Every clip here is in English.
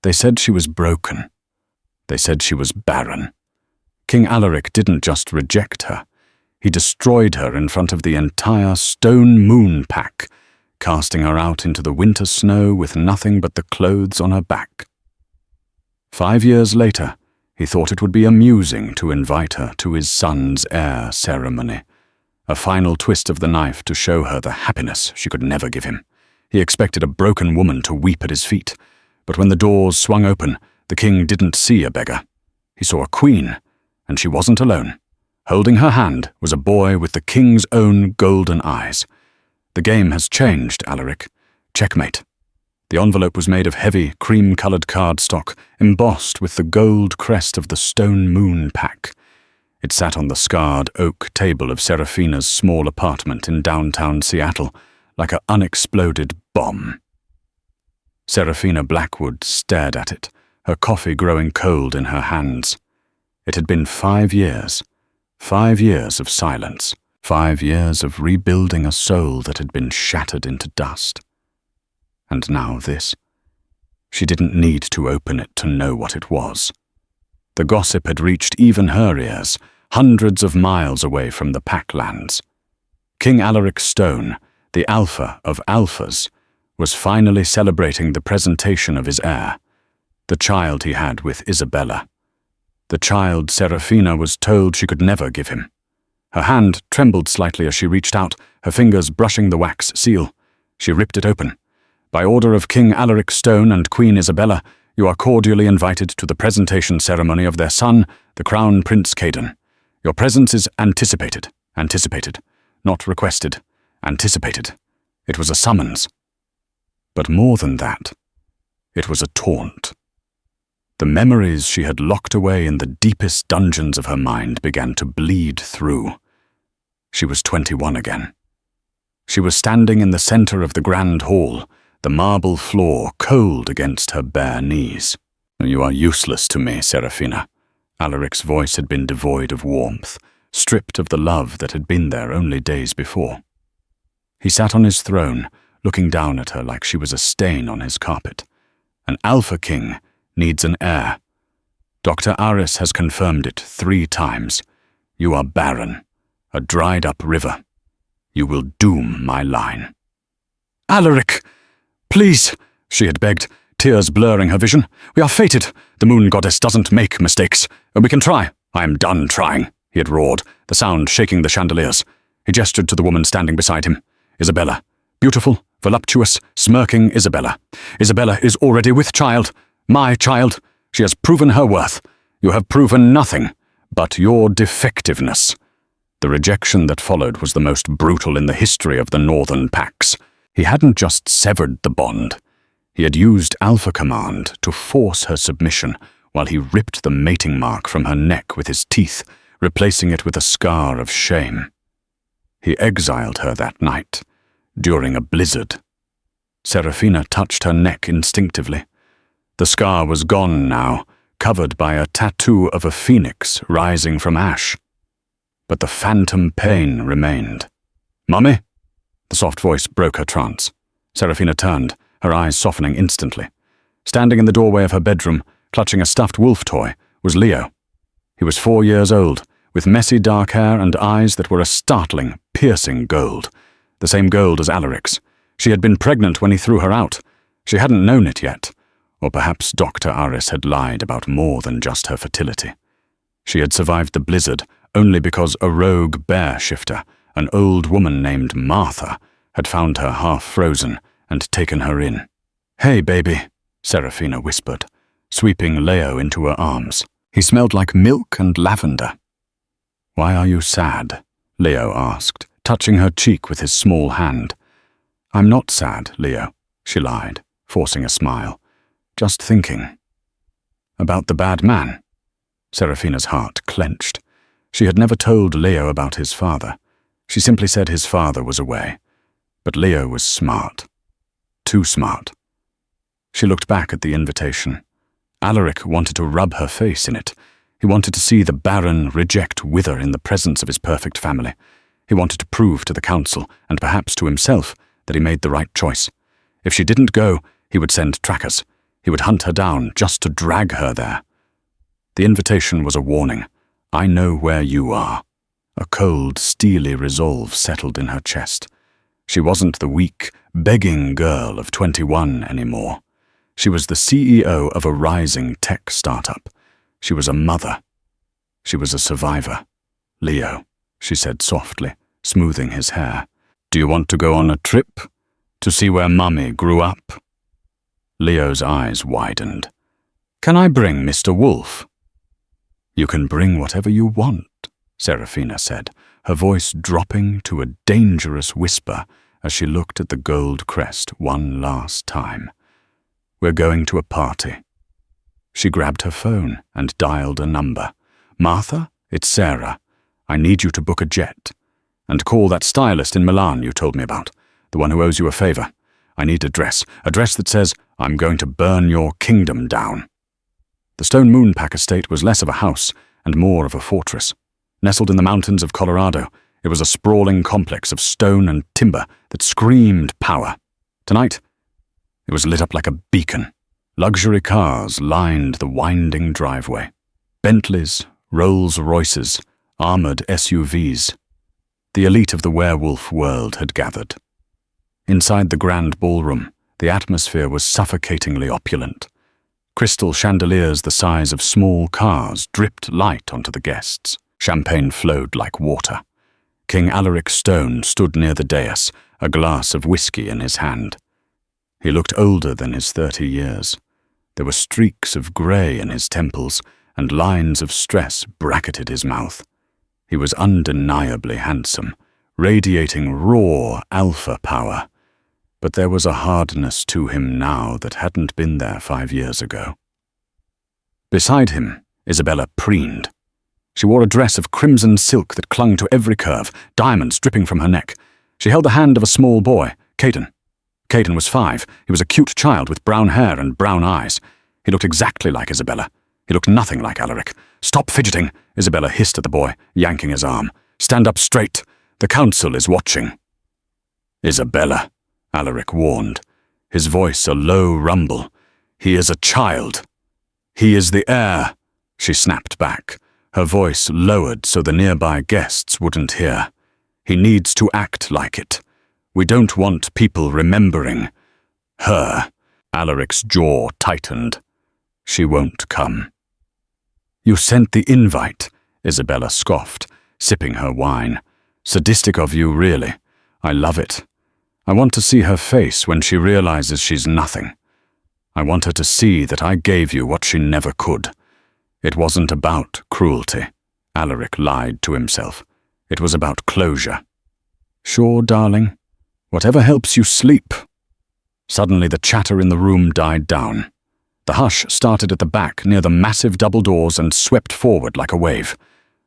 They said she was broken. They said she was barren. King Alaric didn't just reject her. He destroyed her in front of the entire Stone Moon pack, casting her out into the winter snow with nothing but the clothes on her back. 5 years later, he thought it would be amusing to invite her to his son's heir ceremony, a final twist of the knife to show her the happiness she could never give him. He expected a broken woman to weep at his feet, but when the doors swung open, the king didn't see a beggar. He saw a queen, and she wasn't alone. Holding her hand was a boy with the king's own golden eyes. The game has changed, Alaric. Checkmate. The envelope was made of heavy, cream-colored cardstock, embossed with the gold crest of the Stone Moon pack. It sat on the scarred oak table of Seraphina's small apartment in downtown Seattle, like an unexploded bomb. Seraphina Blackwood stared at it, her coffee growing cold in her hands. It had been 5 years. 5 years of silence. 5 years of rebuilding a soul that had been shattered into dust. And now this. She didn't need to open it to know what it was. The gossip had reached even her ears, hundreds of miles away from the Packlands. King Alaric Stone, the Alpha of Alphas, was finally celebrating the presentation of his heir, the child he had with Isabella. The child Seraphina was told she could never give him. Her hand trembled slightly as she reached out, her fingers brushing the wax seal. She ripped it open. By order of King Alaric Stone and Queen Isabella, you are cordially invited to the presentation ceremony of their son, the Crown Prince Caden. Your presence is anticipated. Anticipated. Not requested. Anticipated. It was a summons. But more than that, it was a taunt. The memories she had locked away in the deepest dungeons of her mind began to bleed through. She was 21 again. She was standing in the center of the grand hall, the marble floor cold against her bare knees. You are useless to me, Seraphina. Alaric's voice had been devoid of warmth, stripped of the love that had been there only days before. He sat on his throne, looking down at her like she was a stain on his carpet. An Alpha King needs an heir. Dr. Aris has confirmed it 3 times. You are barren, a dried-up river. You will doom my line. Alaric! Please, she had begged, tears blurring her vision. We are fated. The moon goddess doesn't make mistakes. We can try. I am done trying, he had roared, the sound shaking the chandeliers. He gestured to the woman standing beside him. Isabella. Beautiful, voluptuous, smirking Isabella. Isabella is already with child. My child. She has proven her worth. You have proven nothing but your defectiveness. The rejection that followed was the most brutal in the history of the Northern Packs. He hadn't just severed the bond. He had used Alpha Command to force her submission while he ripped the mating mark from her neck with his teeth, replacing it with a scar of shame. He exiled her that night, during a blizzard. Seraphina touched her neck instinctively. The scar was gone now, covered by a tattoo of a phoenix rising from ash. But the phantom pain remained. Mummy? The soft voice broke her trance. Seraphina turned, her eyes softening instantly. Standing in the doorway of her bedroom, clutching a stuffed wolf toy, was Leo. He was 4 years old, with messy dark hair and eyes that were a startling, piercing gold. The same gold as Alaric's. She had been pregnant when he threw her out. She hadn't known it yet. Or perhaps Dr. Aris had lied about more than just her fertility. She had survived the blizzard only because a rogue bear shifter, an old woman named Martha, had found her half-frozen and taken her in. Hey, baby, Seraphina whispered, sweeping Leo into her arms. He smelled like milk and lavender. Why are you sad? Leo asked, touching her cheek with his small hand. I'm not sad, Leo, she lied, forcing a smile. Just thinking. About the bad man? Seraphina's heart clenched. She had never told Leo about his father. She simply said his father was away. But Leo was smart. Too smart. She looked back at the invitation. Alaric wanted to rub her face in it. He wanted to see the Barren reject wither in the presence of his perfect family. He wanted to prove to the council, and perhaps to himself, that he made the right choice. If she didn't go, he would send trackers. He would hunt her down just to drag her there. The invitation was a warning. I know where you are. A cold, steely resolve settled in her chest. She wasn't the weak, begging girl of 21 anymore. She was the CEO of a rising tech startup. She was a mother. She was a survivor. Leo, she said softly, smoothing his hair. Do you want to go on a trip? To see where Mummy grew up? Leo's eyes widened. Can I bring Mr. Wolf? You can bring whatever you want, Serafina said, her voice dropping to a dangerous whisper as she looked at the gold crest one last time. We're going to a party. She grabbed her phone and dialed a number. Martha, it's Sarah. I need you to book a jet. And call that stylist in Milan you told me about, the one who owes you a favor. I need a dress that says, I'm going to burn your kingdom down. The Stone Moonpack estate was less of a house and more of a fortress. Nestled in the mountains of Colorado, it was a sprawling complex of stone and timber that screamed power. Tonight, it was lit up like a beacon. Luxury cars lined the winding driveway. Bentleys, Rolls-Royces, armored SUVs. The elite of the werewolf world had gathered. Inside the grand ballroom, the atmosphere was suffocatingly opulent. Crystal chandeliers the size of small cars dripped light onto the guests. Champagne flowed like water. King Alaric Stone stood near the dais, a glass of whiskey in his hand. He looked older than his 30 years. There were streaks of grey in his temples, and lines of stress bracketed his mouth. He was undeniably handsome, radiating raw alpha power. But there was a hardness to him now that hadn't been there 5 years ago. Beside him, Isabella preened. She wore a dress of crimson silk that clung to every curve, diamonds dripping from her neck. She held the hand of a small boy, Caden. Caden was 5. He was a cute child with brown hair and brown eyes. He looked exactly like Isabella. He looked nothing like Alaric. Stop fidgeting, Isabella hissed at the boy, yanking his arm. Stand up straight. The council is watching. Isabella, Alaric warned, his voice a low rumble. He is a child. He is the heir, she snapped back, her voice lowered so the nearby guests wouldn't hear. He needs to act like it. We don't want people remembering. Her. Alaric's jaw tightened. She won't come. You sent the invite, Isabella scoffed, sipping her wine. Sadistic of you, really. I love it. I want to see her face when she realizes she's nothing. I want her to see that I gave you what she never could. It wasn't about cruelty, Alaric lied to himself. It was about closure. Sure, darling. Whatever helps you sleep. Suddenly the chatter in the room died down. The hush started at the back near the massive double doors and swept forward like a wave.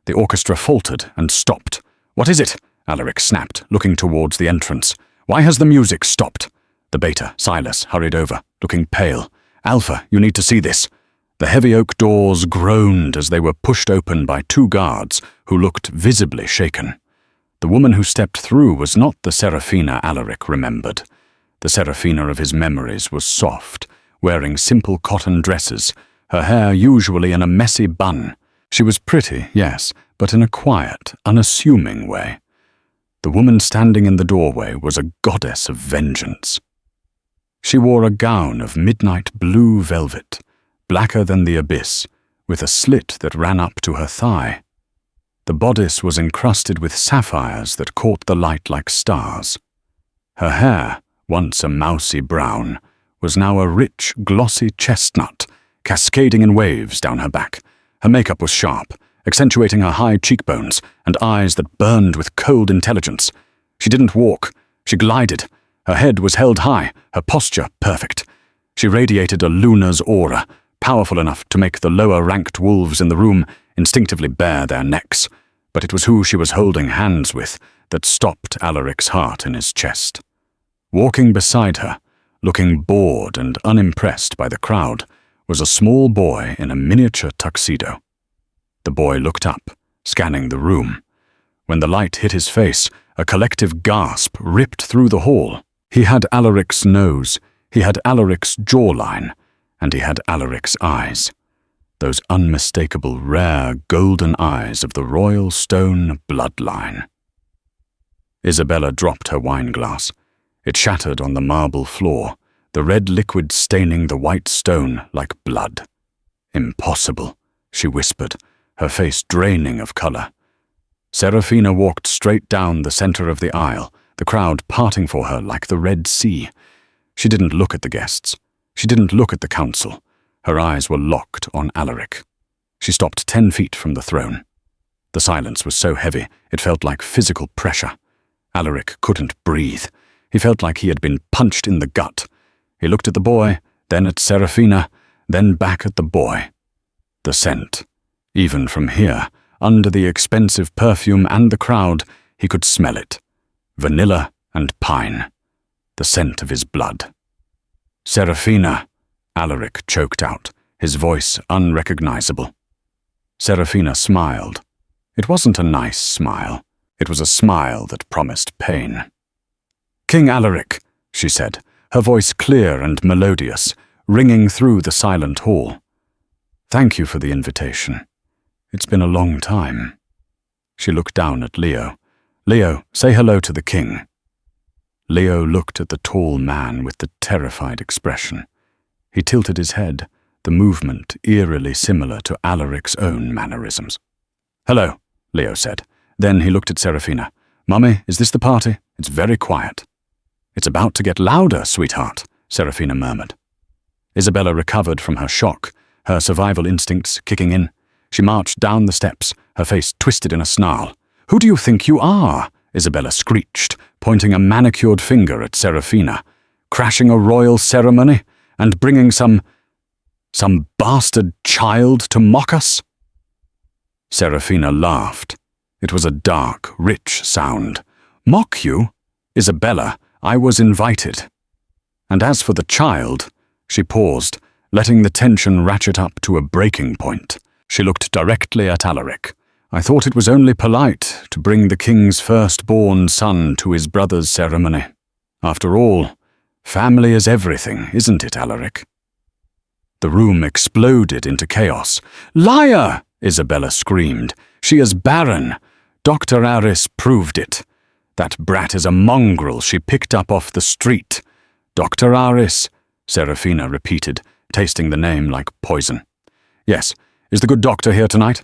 The orchestra faltered and stopped. What is it? Alaric snapped, looking towards the entrance. Why has the music stopped? The beta, Silas, hurried over, looking pale. Alpha, you need to see this. The heavy oak doors groaned as they were pushed open by 2 guards who looked visibly shaken. The woman who stepped through was not the Serafina Alaric remembered. The Serafina of his memories was soft, wearing simple cotton dresses, her hair usually in a messy bun. She was pretty, yes, but in a quiet, unassuming way. The woman standing in the doorway was a goddess of vengeance. She wore a gown of midnight blue velvet, blacker than the abyss, with a slit that ran up to her thigh. The bodice was encrusted with sapphires that caught the light like stars. Her hair, once a mousy brown, was now a rich, glossy chestnut, cascading in waves down her back. Her makeup was sharp, accentuating her high cheekbones and eyes that burned with cold intelligence. She didn't walk, she glided. Her head was held high, her posture perfect. She radiated a Luna's aura, powerful enough to make the lower-ranked wolves in the room instinctively bare their necks. But it was who she was holding hands with that stopped Alaric's heart in his chest. Walking beside her, looking bored and unimpressed by the crowd, was a small boy in a miniature tuxedo. The boy looked up, scanning the room. When the light hit his face, a collective gasp ripped through the hall. He had Alaric's nose, he had Alaric's jawline, and he had Alaric's eyes. Those unmistakable, rare, golden eyes of the royal stone bloodline. Isabella dropped her wineglass. It shattered on the marble floor, the red liquid staining the white stone like blood. "Impossible," she whispered, her face draining of color. Serafina walked straight down the center of the aisle, the crowd parting for her like the Red Sea. She didn't look at the guests. She didn't look at the council. Her eyes were locked on Alaric. She stopped 10 feet from the throne. The silence was so heavy, it felt like physical pressure. Alaric couldn't breathe. He felt like he had been punched in the gut. He looked at the boy, then at Serafina, then back at the boy. The scent. Even from here, under the expensive perfume and the crowd, he could smell it. Vanilla and pine. The scent of his blood. "Serafina," Alaric choked out, his voice unrecognizable. Serafina smiled. It wasn't a nice smile. It was a smile that promised pain. "King Alaric," she said, her voice clear and melodious, ringing through the silent hall. "Thank you for the invitation. It's been a long time." She looked down at Leo. "Leo, say hello to the king." Leo looked at the tall man with the terrified expression. He tilted his head, the movement eerily similar to Alaric's own mannerisms. "Hello," Leo said. Then he looked at Serafina. "Mummy, is this the party? It's very quiet." "It's about to get louder, sweetheart," Serafina murmured. Isabella recovered from her shock, her survival instincts kicking in. She marched down the steps, her face twisted in a snarl. "Who do you think you are?" Isabella screeched, pointing a manicured finger at Serafina. "Crashing a royal ceremony and bringing some bastard child to mock us?" Serafina laughed. It was a dark, rich sound. "Mock you? Isabella, I was invited. And as for the child," she paused, letting the tension ratchet up to a breaking point. She looked directly at Alaric. "I thought it was only polite to bring the king's firstborn son to his brother's ceremony. After all, family is everything, isn't it, Alaric?" The room exploded into chaos. "Liar!" Isabella screamed. "She is Barren. Dr. Aris proved it. That brat is a mongrel she picked up off the street." "Dr. Aris," Serafina repeated, tasting the name like poison. "Yes, is the good doctor here tonight?"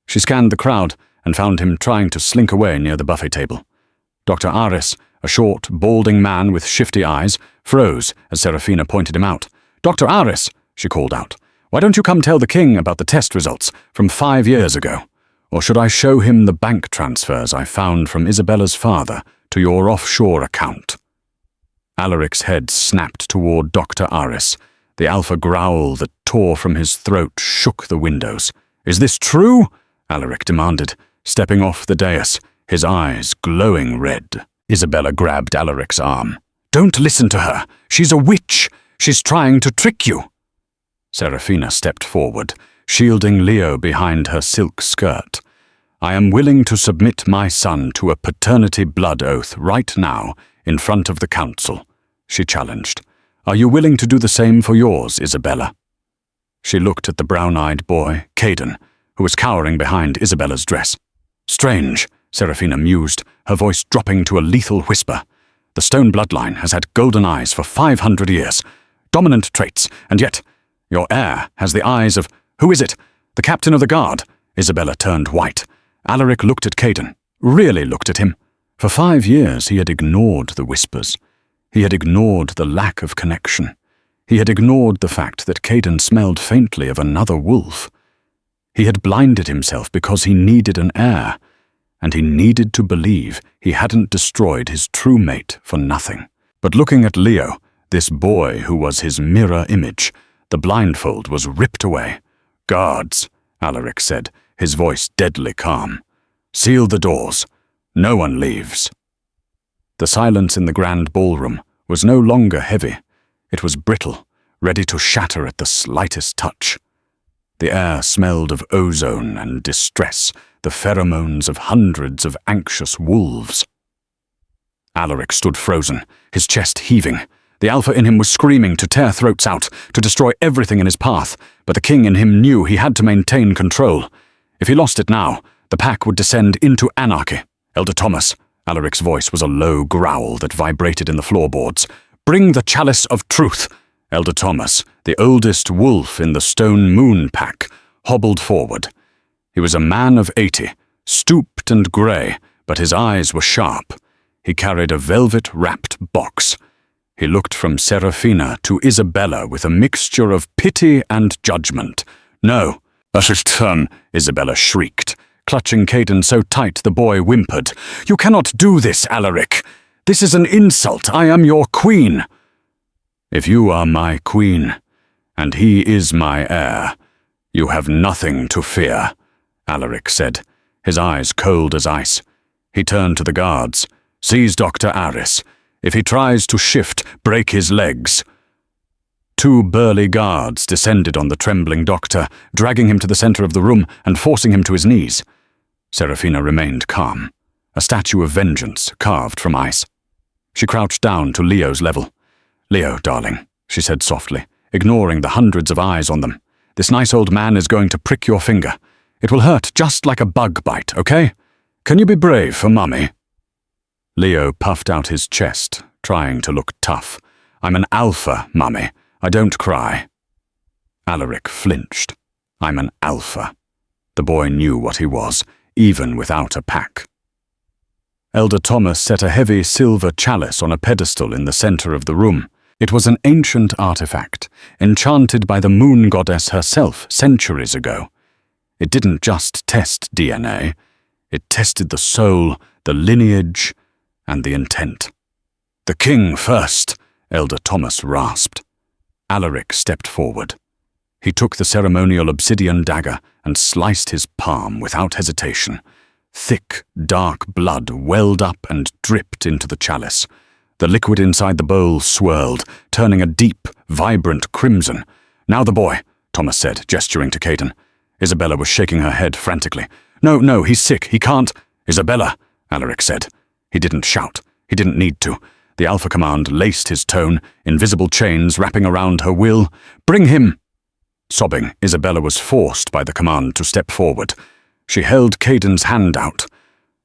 She scanned the crowd and found him trying to slink away near the buffet table. Dr. Aris, a short, balding man with shifty eyes, froze as Serafina pointed him out. "Dr. Aris," she called out, "why don't you come tell the king about the test results from 5 years ago? Or should I show him the bank transfers I found from Isabella's father to your offshore account?" Alaric's head snapped toward Dr. Aris. The alpha growl that tore from his throat shook the windows. "Is this true?" Alaric demanded, stepping off the dais, his eyes glowing red. Isabella grabbed Alaric's arm. "Don't listen to her. She's a witch. She's trying to trick you." Serafina stepped forward, shielding Leo behind her silk skirt. "I am willing to submit my son to a paternity blood oath right now in front of the council," she challenged. "Are you willing to do the same for yours, Isabella?" She looked at the brown-eyed boy, Caden, who was cowering behind Isabella's dress. "Strange," Serafina mused, her voice dropping to a lethal whisper. "The stone bloodline has had golden eyes for 500 years. Dominant traits, and yet your heir has the eyes of— Who is it? The captain of the guard?" Isabella turned white. Alaric looked at Caden, really looked at him. For 5 years he had ignored the whispers. He had ignored the lack of connection. He had ignored the fact that Caden smelled faintly of another wolf. He had blinded himself because he needed an heir, and he needed to believe he hadn't destroyed his true mate for nothing. But looking at Leo, this boy who was his mirror image, the blindfold was ripped away. "Guards," Alaric said, his voice deadly calm. "Seal the doors. No one leaves." The silence in the grand ballroom was no longer heavy. It was brittle, ready to shatter at the slightest touch. The air smelled of ozone and distress, the pheromones of hundreds of anxious wolves. Alaric stood frozen, his chest heaving. The Alpha in him was screaming to tear throats out, to destroy everything in his path, but the king in him knew he had to maintain control. If he lost it now, the pack would descend into anarchy. Elder Thomas, Alaric's voice was a low growl that vibrated in the floorboards. Bring the chalice of truth. Elder Thomas, the oldest wolf in the Stone Moon pack, hobbled forward. He was a man of 80, stooped and grey, but his eyes were sharp. He carried a velvet-wrapped box. He looked from Seraphina to Isabella with a mixture of pity and judgment. "No, let it turn," Isabella shrieked, clutching Caden so tight the boy whimpered. "You cannot do this, Alaric. This is an insult. I am your queen." "If you are my queen, and he is my heir, you have nothing to fear," Alaric said, his eyes cold as ice. He turned to the guards. "Seize Dr. Aris. If he tries to shift, break his legs." 2 burly guards descended on the trembling doctor, dragging him to the center of the room and forcing him to his knees. Seraphina remained calm, a statue of vengeance carved from ice. She crouched down to Leo's level. "Leo, darling," she said softly, ignoring the hundreds of eyes on them. "This nice old man is going to prick your finger. It will hurt just like a bug bite, okay? Can you be brave for Mummy?" Leo puffed out his chest, trying to look tough. "I'm an alpha, Mummy. I don't cry." Alaric flinched. "I'm an alpha." The boy knew what he was, even without a pack. Elder Thomas set a heavy silver chalice on a pedestal in the center of the room. It was an ancient artifact, enchanted by the moon goddess herself centuries ago. It didn't just test DNA. It tested the soul, the lineage, and the intent. "The king first," Elder Thomas rasped. Alaric stepped forward. He took the ceremonial obsidian dagger and sliced his palm without hesitation. Thick, dark blood welled up and dripped into the chalice. The liquid inside the bowl swirled, turning a deep, vibrant crimson. "Now the boy," Thomas said, gesturing to Caden. Isabella was shaking her head frantically. No, he's sick. He can't." "Isabella," Alaric said. He didn't shout. He didn't need to. The Alpha Command laced his tone, invisible chains wrapping around her will. "Bring him!" Sobbing, Isabella was forced by the command to step forward. She held Caden's hand out.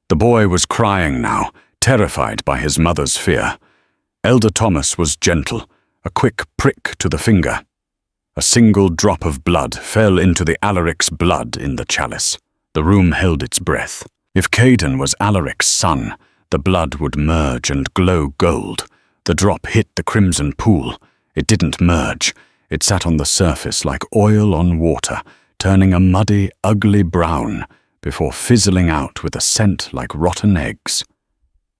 The boy was crying now, terrified by his mother's fear. Elder Thomas was gentle, a quick prick to the finger. A single drop of blood fell into the Alaric's blood in the chalice. The room held its breath. If Caden was Alaric's son, the blood would merge and glow gold. The drop hit the crimson pool. It didn't merge. It sat on the surface like oil on water, turning a muddy, ugly brown before fizzling out with a scent like rotten eggs.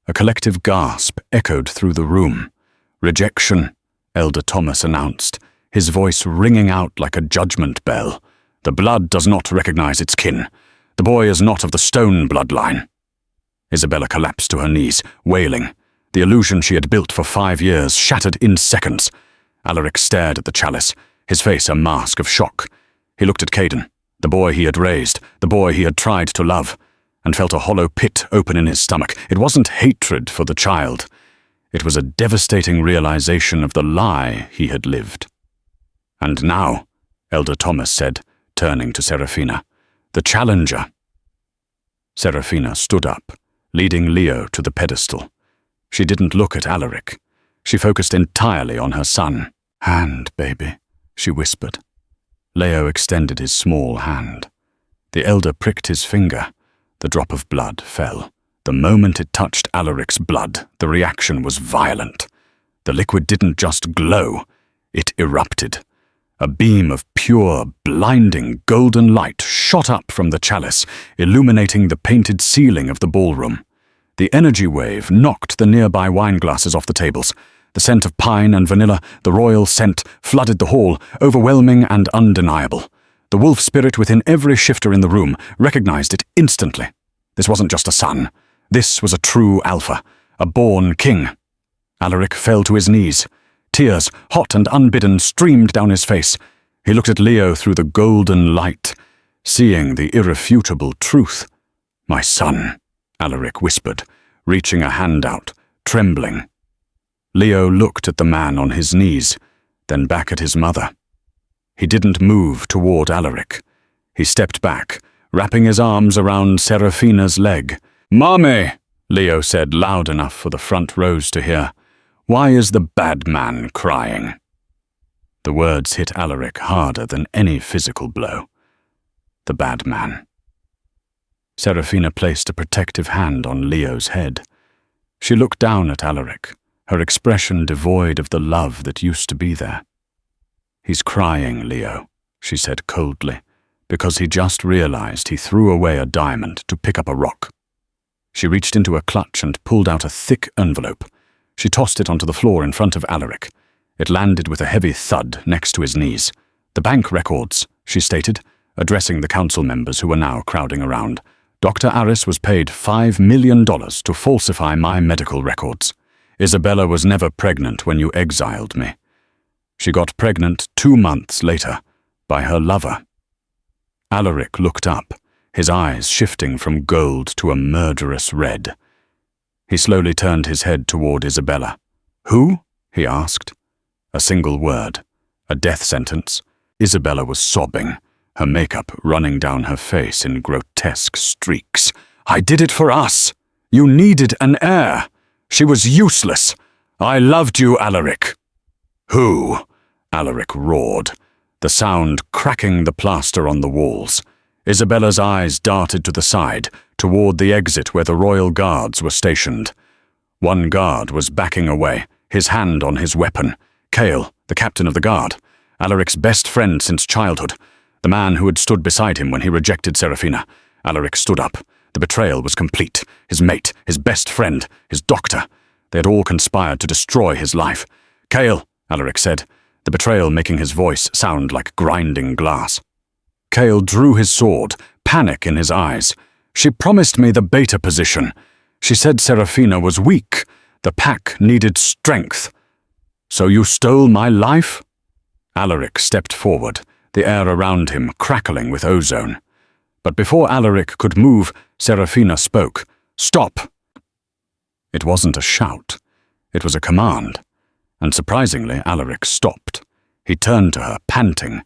A collective gasp echoed through the room. "Rejection," Elder Thomas announced, his voice ringing out like a judgment bell. "The blood does not recognize its kin. The boy is not of the stone bloodline." Isabella collapsed to her knees, wailing. The illusion she had built for 5 years shattered in seconds. Alaric stared at the chalice, his face a mask of shock. He looked at Caden, the boy he had raised, the boy he had tried to love, and felt a hollow pit open in his stomach. It wasn't hatred for the child. It was a devastating realization of the lie he had lived. "And now," Elder Thomas said, turning to Seraphina, "the challenger." Seraphina stood up, leading Leo to the pedestal. She didn't look at Alaric. She focused entirely on her son. "Hand, baby," she whispered. Leo extended his small hand. The elder pricked his finger. The drop of blood fell. The moment it touched Alaric's blood, the reaction was violent. The liquid didn't just glow, it erupted. A beam of pure, blinding golden light shot up from the chalice, illuminating the painted ceiling of the ballroom. The energy wave knocked the nearby wine glasses off the tables. The scent of pine and vanilla, the royal scent, flooded the hall, overwhelming and undeniable. The wolf spirit within every shifter in the room recognized it instantly. This wasn't just a son. This was a true alpha, a born king. Alaric fell to his knees. Tears, hot and unbidden, streamed down his face. He looked at Leo through the golden light, seeing the irrefutable truth. "My son," Alaric whispered, reaching a hand out, trembling. Leo looked at the man on his knees, then back at his mother. He didn't move toward Alaric. He stepped back, wrapping his arms around Serafina's leg. "Mommy," Leo said loud enough for the front rows to hear. "Why is the bad man crying?" The words hit Alaric harder than any physical blow. The bad man. Serafina placed a protective hand on Leo's head. She looked down at Alaric, her expression devoid of the love that used to be there. "He's crying, Leo," she said coldly, because he just realized he threw away a diamond to pick up a rock. She reached into a clutch and pulled out a thick envelope. She tossed it onto the floor in front of Alaric. It landed with a heavy thud next to his knees. "The bank records," she stated, addressing the council members who were now crowding around. "Dr. Aris was paid $5 million to falsify my medical records. Isabella was never pregnant when you exiled me. She got pregnant 2 months later by her lover." Alaric looked up, his eyes shifting from gold to a murderous red. He slowly turned his head toward Isabella. "Who?" he asked. A single word. A death sentence. Isabella was sobbing, her makeup running down her face in grotesque streaks. "I did it for us. You needed an heir. She was useless. I loved you, Alaric." "Who?" Alaric roared, the sound cracking the plaster on the walls. Isabella's eyes darted to the side, toward the exit where the royal guards were stationed. One guard was backing away, his hand on his weapon. Cale, the captain of the guard, Alaric's best friend since childhood, the man who had stood beside him when he rejected Serafina. Alaric stood up. The betrayal was complete. His mate, his best friend, his doctor. They had all conspired to destroy his life. "Cale," Alaric said, the betrayal making his voice sound like grinding glass. Cale drew his sword, panic in his eyes. "She promised me the beta position. She said Serafina was weak. The pack needed strength. So you stole my life?" Alaric stepped forward, the air around him crackling with ozone. But before Alaric could move, Serafina spoke. "Stop!" It wasn't a shout. It was a command. And surprisingly, Alaric stopped. He turned to her, panting.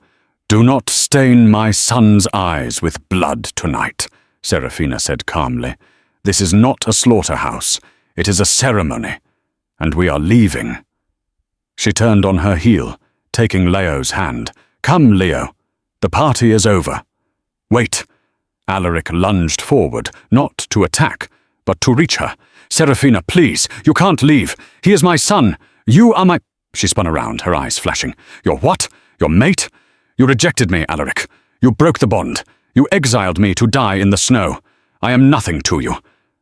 "Do not stain my son's eyes with blood tonight," Serafina said calmly. "This is not a slaughterhouse. It is a ceremony. And we are leaving." She turned on her heel, taking Leo's hand. "Come, Leo. The party is over." "Wait." Alaric lunged forward, not to attack, but to reach her. "Serafina, please, you can't leave. He is my son. You are my—" She spun around, her eyes flashing. "Your what? Your mate? You rejected me, Alaric. You broke the bond. You exiled me to die in the snow. I am nothing to you."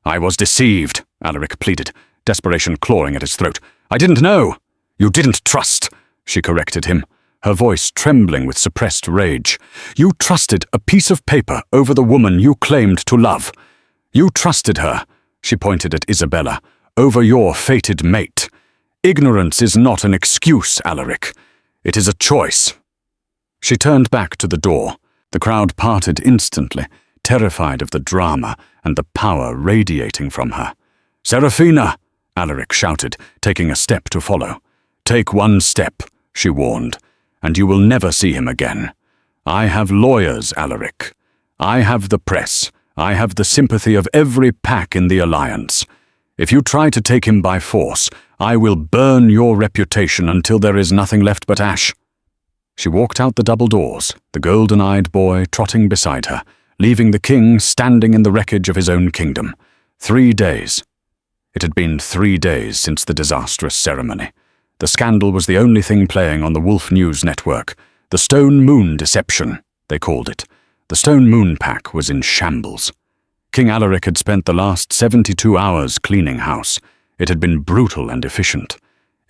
"I was deceived," Alaric pleaded, desperation clawing at his throat. "I didn't know." "You didn't trust," she corrected him, her voice trembling with suppressed rage. "You trusted a piece of paper over the woman you claimed to love. You trusted her," she pointed at Isabella, "over your fated mate. Ignorance is not an excuse, Alaric. It is a choice." She turned back to the door. The crowd parted instantly, terrified of the drama and the power radiating from her. "Serafina!" Alaric shouted, taking a step to follow. "Take one step," she warned, "and you will never see him again. I have lawyers, Alaric. I have the press. I have the sympathy of every pack in the Alliance. If you try to take him by force, I will burn your reputation until there is nothing left but ash." She walked out the double doors, the golden-eyed boy trotting beside her, leaving the king standing in the wreckage of his own kingdom. 3 days. It had been 3 days since the disastrous ceremony. The scandal was the only thing playing on the Wolf News network. The Stone Moon Deception, they called it. The Stone Moon Pack was in shambles. King Alaric had spent the last 72 hours cleaning house. It had been brutal and efficient.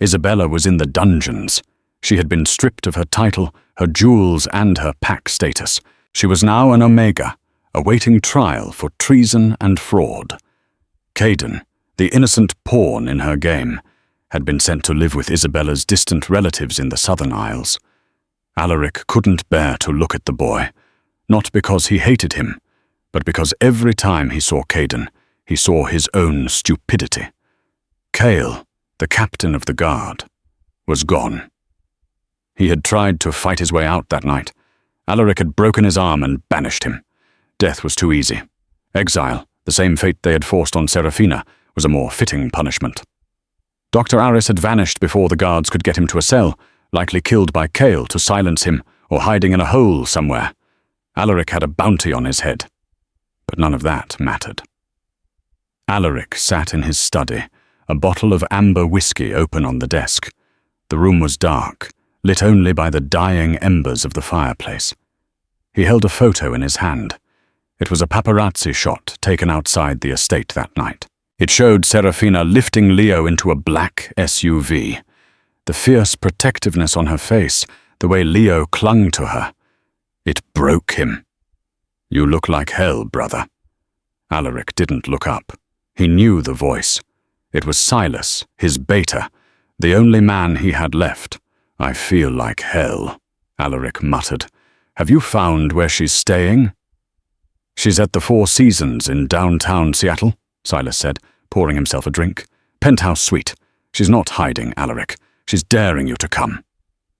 Isabella was in the dungeons. She had been stripped of her title, her jewels, and her pack status. She was now an Omega, awaiting trial for treason and fraud. Caden, the innocent pawn in her game, had been sent to live with Isabella's distant relatives in the Southern Isles. Alaric couldn't bear to look at the boy, not because he hated him, but because every time he saw Caden, he saw his own stupidity. Cale, the captain of the guard, was gone. He had tried to fight his way out that night. Alaric had broken his arm and banished him. Death was too easy. Exile, the same fate they had forced on Serafina, was a more fitting punishment. Dr. Aris had vanished before the guards could get him to a cell, likely killed by Kale to silence him or hiding in a hole somewhere. Alaric had a bounty on his head, but none of that mattered. Alaric sat in his study, a bottle of amber whiskey open on the desk. The room was dark, lit only by the dying embers of the fireplace. He held a photo in his hand. It was a paparazzi shot taken outside the estate that night. It showed Serafina lifting Leo into a black SUV. The fierce protectiveness on her face, the way Leo clung to her. It broke him. "You look like hell, brother." Alaric didn't look up. He knew the voice. It was Silas, his beta, the only man he had left. "I feel like hell," Alaric muttered. "Have you found where she's staying?" "She's at the Four Seasons in downtown Seattle," Silas said, pouring himself a drink. "Penthouse suite. She's not hiding, Alaric. She's daring you to come."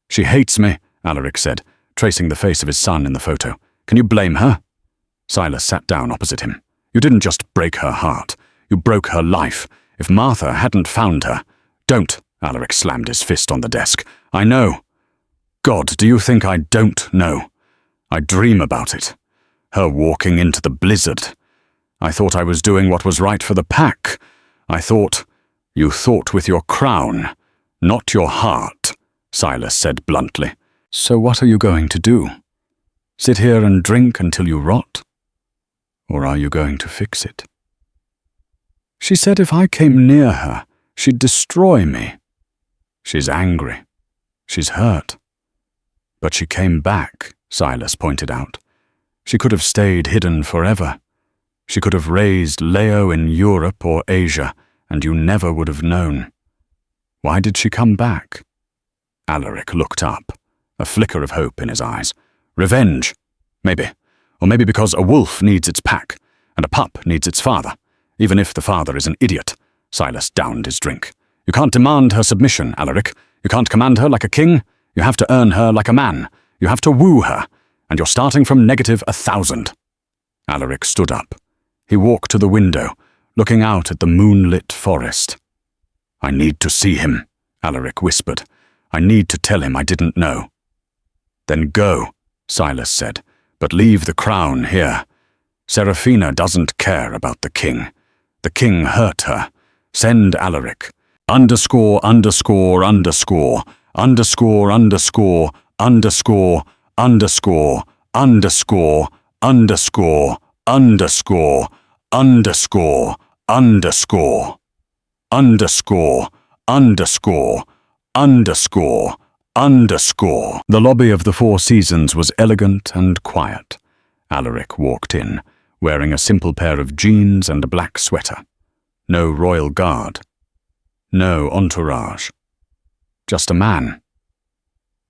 "She hates me," Alaric said, tracing the face of his son in the photo. "Can you blame her?" Silas sat down opposite him. "You didn't just break her heart. You broke her life. If Martha hadn't found her—" "Don't," Alaric slammed his fist on the desk. "I know. God, do you think I don't know? I dream about it. Her walking into the blizzard. I thought I was doing what was right for the pack. I thought—" "You thought with your crown, not your heart," Silas said bluntly. "So what are you going to do? Sit here and drink until you rot? Or are you going to fix it?" "She said if I came near her, she'd destroy me." "She's angry. She's hurt." "But she came back," Silas pointed out. "She could have stayed hidden forever. She could have raised Leo in Europe or Asia, and you never would have known. Why did she come back?" Alaric looked up, a flicker of hope in his eyes. "Revenge, maybe. Or maybe because a wolf needs its pack, and a pup needs its father, even if the father is an idiot." Silas downed his drink. "You can't demand her submission, Alaric. You can't command her like a king. You have to earn her like a man. You have to woo her, and you're starting from -1,000. Alaric stood up. He walked to the window, looking out at the moonlit forest. "I need to see him," Alaric whispered. "I need to tell him I didn't know." "Then go," Silas said, "but leave the crown here. Serafina doesn't care about the king. The king hurt her. Send Alaric. _______________________ The lobby of the Four Seasons was elegant and quiet. Alaric walked in, wearing a simple pair of jeans and a black sweater. No royal guard. No entourage. Just a man.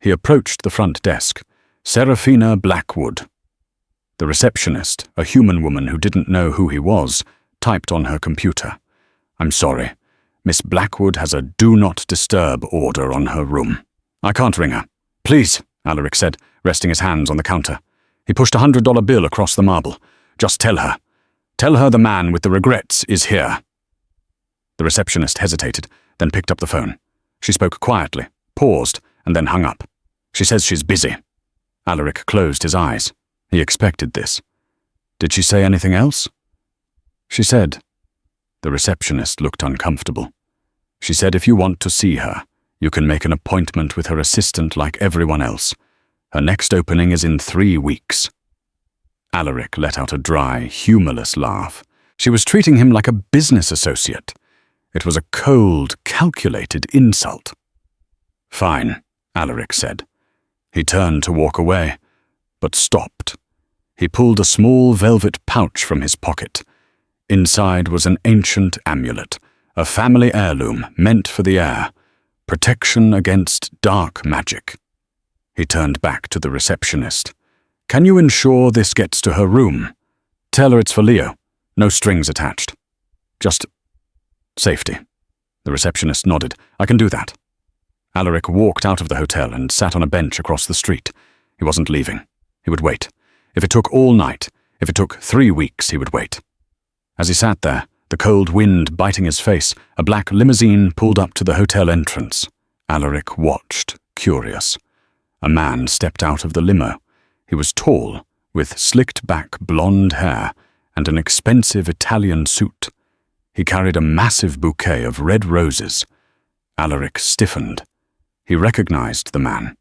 He approached the front desk. Serafina Blackwood. The receptionist, a human woman who didn't know who he was, typed on her computer. "I'm sorry. Miss Blackwood has a do not disturb order on her room." "I can't ring her." "Please," Alaric said, resting his hands on the counter. He pushed a $100 bill across the marble. "Just tell her. Tell her the man with the regrets is here." The receptionist hesitated, then picked up the phone. She spoke quietly, paused, and then hung up. "She says she's busy." Alaric closed his eyes. He expected this. "Did she say anything else?" "She said—" The receptionist looked uncomfortable. "She said if you want to see her, you can make an appointment with her assistant like everyone else. Her next opening is in 3 weeks. Alaric let out a dry, humorless laugh. She was treating him like a business associate. It was a cold, calculated insult. "Fine," Alaric said. He turned to walk away, but stopped. He pulled a small velvet pouch from his pocket. Inside was an ancient amulet, a family heirloom meant for the heir, protection against dark magic. He turned back to the receptionist. "Can you ensure this gets to her room? Tell her it's for Leo. No strings attached. Just safety." The receptionist nodded. "I can do that." Alaric walked out of the hotel and sat on a bench across the street. He wasn't leaving. He would wait. If it took all night, if it took 3 weeks, he would wait. As he sat there, the cold wind biting his face, a black limousine pulled up to the hotel entrance. Alaric watched, curious. A man stepped out of the limo. He was tall, with slicked-back blonde hair and an expensive Italian suit. He carried a massive bouquet of red roses. Alaric stiffened. He recognized the man.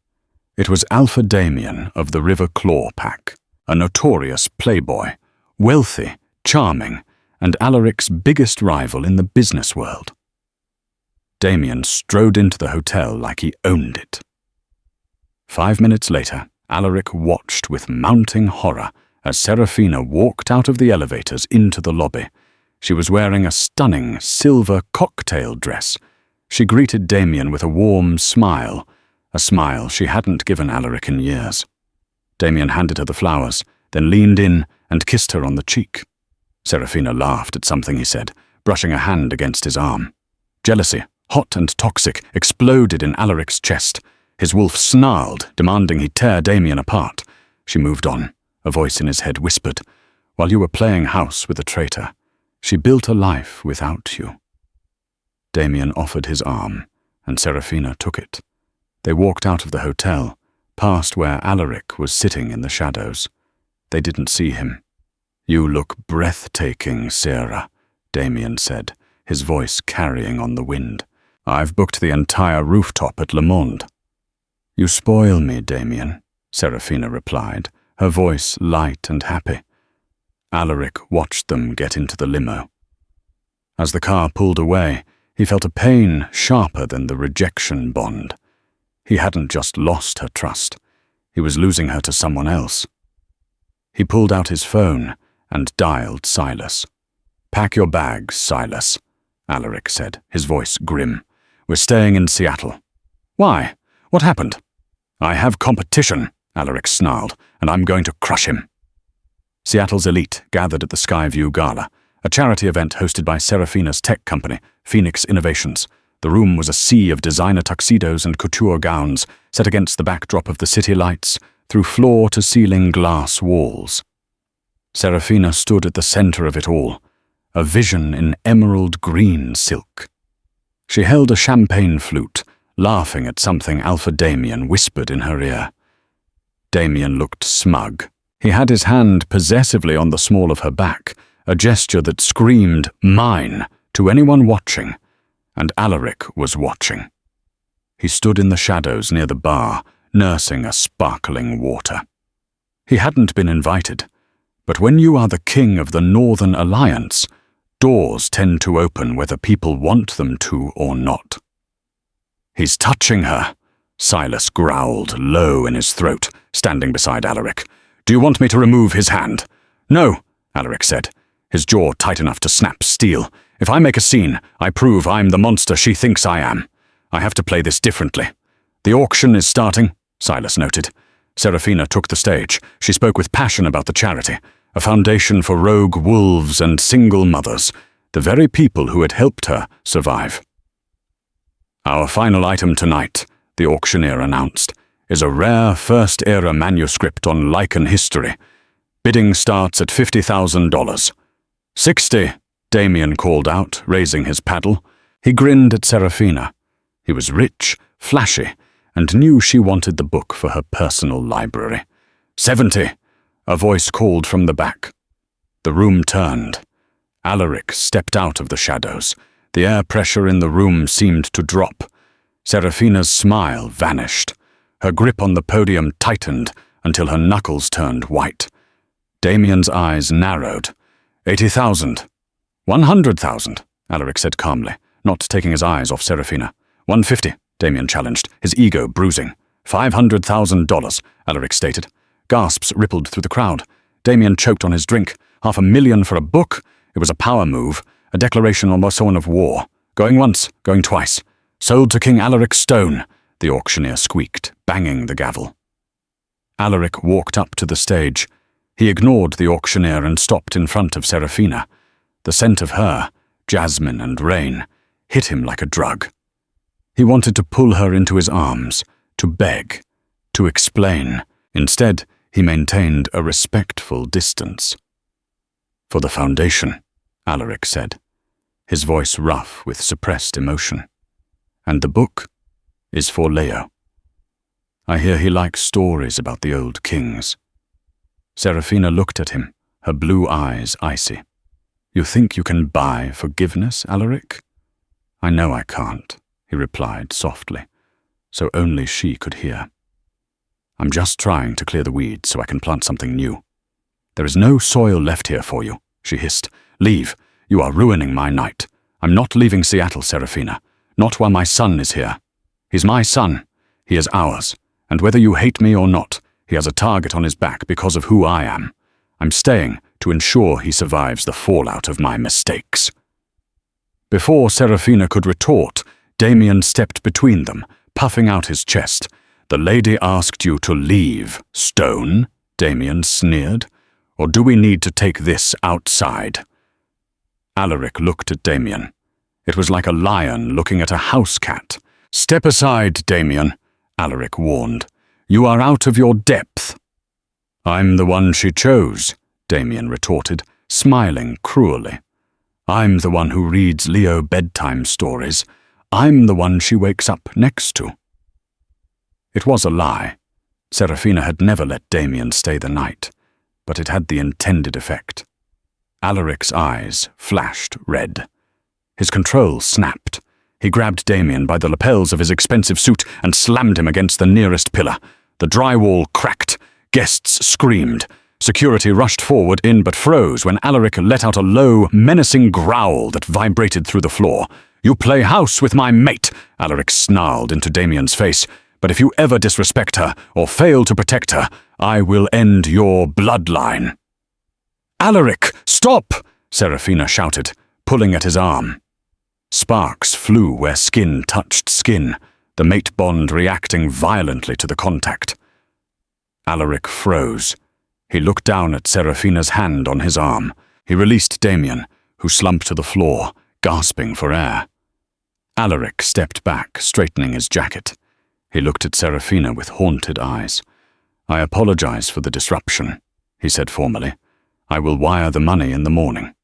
It was Alpha Damien of the River Claw Pack, a notorious playboy, wealthy, charming, and Alaric's biggest rival in the business world. Damien strode into the hotel like he owned it. 5 minutes later, Alaric watched with mounting horror as Serafina walked out of the elevators into the lobby. She was wearing a stunning silver cocktail dress. She greeted Damien with a warm smile, a smile she hadn't given Alaric in years. Damien handed her the flowers, then leaned in and kissed her on the cheek. Serafina laughed at something he said, brushing a hand against his arm. Jealousy, hot and toxic, exploded in Alaric's chest. His wolf snarled, demanding he tear Damien apart. She moved on. A voice in his head whispered, "While you were playing house with a traitor, she built a life without you." Damien offered his arm, and Serafina took it. They walked out of the hotel, past where Alaric was sitting in the shadows. They didn't see him. "You look breathtaking, Sarah," Damien said, his voice carrying on the wind. "I've booked the entire rooftop at Le Monde." "You spoil me, Damien," Serafina replied, her voice light and happy. Alaric watched them get into the limo. As the car pulled away, he felt a pain sharper than the rejection bond. He hadn't just lost her trust. He was losing her to someone else. He pulled out his phone and dialed Silas. "Pack your bags, Silas," Alaric said, his voice grim. "We're staying in Seattle." "Why? What happened?" "I have competition," Alaric snarled, "and I'm going to crush him." Seattle's elite gathered at the Skyview Gala, a charity event hosted by Serafina's tech company, Phoenix Innovations. The room was a sea of designer tuxedos and couture gowns, set against the backdrop of the city lights, through floor-to-ceiling glass walls. Serafina stood at the center of it all, a vision in emerald green silk. She held a champagne flute, laughing at something Alpha Damien whispered in her ear. Damien looked smug. He had his hand possessively on the small of her back, a gesture that screamed, "Mine," to anyone watching, and Alaric was watching. He stood in the shadows near the bar, nursing a sparkling water. He hadn't been invited, but when you are the king of the Northern Alliance, doors tend to open whether people want them to or not. "He's touching her," Silas growled low in his throat, standing beside Alaric. "Do you want me to remove his hand?" "No," Alaric said, his jaw tight enough to snap steel. "If I make a scene, I prove I'm the monster she thinks I am. I have to play this differently." "The auction is starting," Silas noted. Serafina took the stage. She spoke with passion about the charity, a foundation for rogue wolves and single mothers, the very people who had helped her survive. "Our final item tonight," the auctioneer announced, "is a rare First-Era manuscript on Lycan history. Bidding starts at $50,000. "60, Damien called out, raising his paddle. He grinned at Serafina. He was rich, flashy, and knew she wanted the book for her personal library. "70, a voice called from the back. The room turned. Alaric stepped out of the shadows. The air pressure in the room seemed to drop. Serafina's smile vanished. Her grip on the podium tightened until her knuckles turned white. Damien's eyes narrowed. 80,000. 100,000, Alaric said calmly, not taking his eyes off Serafina. 150, Damien challenged, his ego bruising. $500,000, Alaric stated. Gasps rippled through the crowd. Damien choked on his drink. $500,000 for a book? It was a power move, a declaration almost one of war. Going once, going twice. Sold to King Alaric Stone, the auctioneer squeaked, banging the gavel. Alaric walked up to the stage. He ignored the auctioneer and stopped in front of Serafina. The scent of her, jasmine and rain, hit him like a drug. He wanted to pull her into his arms, to beg, to explain. Instead, he maintained a respectful distance. "For the Foundation," Alaric said, his voice rough with suppressed emotion. "And the book is for Leo. I hear he likes stories about the old kings." Serafina looked at him, her blue eyes icy. "You think you can buy forgiveness, Alaric?" "I know I can't," he replied softly, so only she could hear. "I'm just trying to clear the weeds so I can plant something new." "There is no soil left here for you," she hissed. "Leave. You are ruining my night. I'm not leaving Seattle, Serafina. Not while my son is here. He's my son. He is ours. And whether you hate me or not, he has a target on his back because of who I am. I'm staying to ensure he survives the fallout of my mistakes." Before Serafina could retort, Damien stepped between them, puffing out his chest. "The lady asked you to leave, Stone," Damien sneered. "Or do we need to take this outside?" Alaric looked at Damien. It was like a lion looking at a house cat. "Step aside, Damien," Alaric warned. "You are out of your depth." "I'm the one she chose," Damien retorted, smiling cruelly. "I'm the one who reads Leo bedtime stories. I'm the one she wakes up next to." It was a lie. Serafina had never let Damien stay the night, but it had the intended effect. Alaric's eyes flashed red. His control snapped. He grabbed Damien by the lapels of his expensive suit and slammed him against the nearest pillar. The drywall cracked. Guests screamed. Security rushed forward in but froze when Alaric let out a low, menacing growl that vibrated through the floor. "You play house with my mate," Alaric snarled into Damien's face. "But if you ever disrespect her or fail to protect her, I will end your bloodline." "Alaric, stop!" Serafina shouted, pulling at his arm. Sparks flew where skin touched skin, the mate bond reacting violently to the contact. Alaric froze. He looked down at Serafina's hand on his arm. He released Damien, who slumped to the floor, gasping for air. Alaric stepped back, straightening his jacket. He looked at Serafina with haunted eyes. "I apologize for the disruption," he said formally. "I will wire the money in the morning."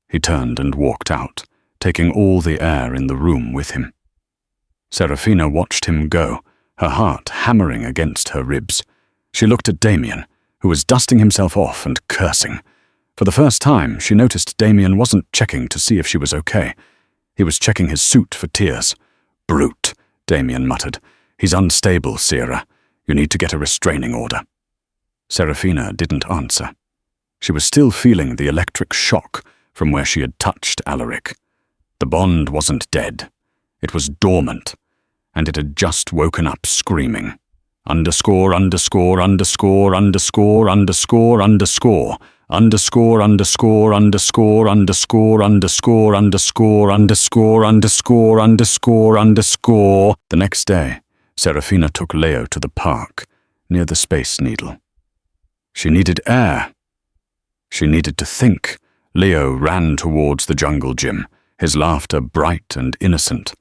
He turned and walked out, taking all the air in the room with him. Serafina watched him go, her heart hammering against her ribs. She looked at Damien, who was dusting himself off and cursing. For the first time, she noticed Damien wasn't checking to see if she was okay. He was checking his suit for tears. "Brute," Damien muttered. "He's unstable, Sierra. You need to get a restraining order." Serafina didn't answer. She was still feeling the electric shock from where she had touched Alaric. The bond wasn't dead. It was dormant, and it had just woken up screaming. Underscore, underscore, underscore, underscore, underscore, underscore, underscore, underscore, underscore, underscore, underscore, underscore, underscore, underscore, underscore, underscore. The next day, Serafina took Leo to the park, near the Space Needle. She needed air. She needed to think. Leo ran towards the jungle gym, his laughter bright and innocent.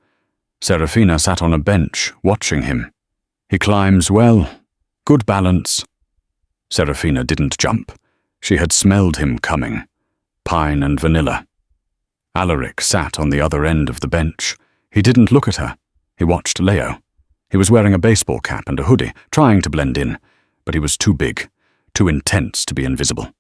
Serafina sat on a bench, watching him. He climbs well. Good balance. Serafina didn't jump. She had smelled him coming. Pine and vanilla. Alaric sat on the other end of the bench. He didn't look at her. He watched Leo. He was wearing a baseball cap and a hoodie, trying to blend in, but he was too big, too intense to be invisible.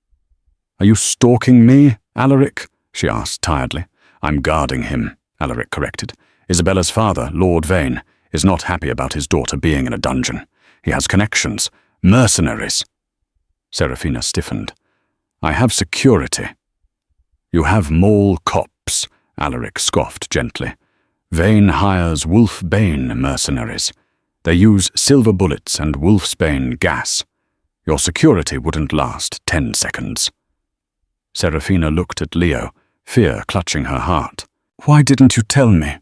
"Are you stalking me, Alaric?" she asked tiredly. "I'm guarding him," Alaric corrected. "Isabella's father, Lord Vane, is not happy about his daughter being in a dungeon. He has connections. Mercenaries." Serafina stiffened. "I have security." "You have mall cops," Alaric scoffed gently. "Vane hires Wolfbane mercenaries. They use silver bullets and Wolfsbane gas. Your security wouldn't last 10 seconds. Serafina looked at Leo, fear clutching her heart. "Why didn't you tell me?"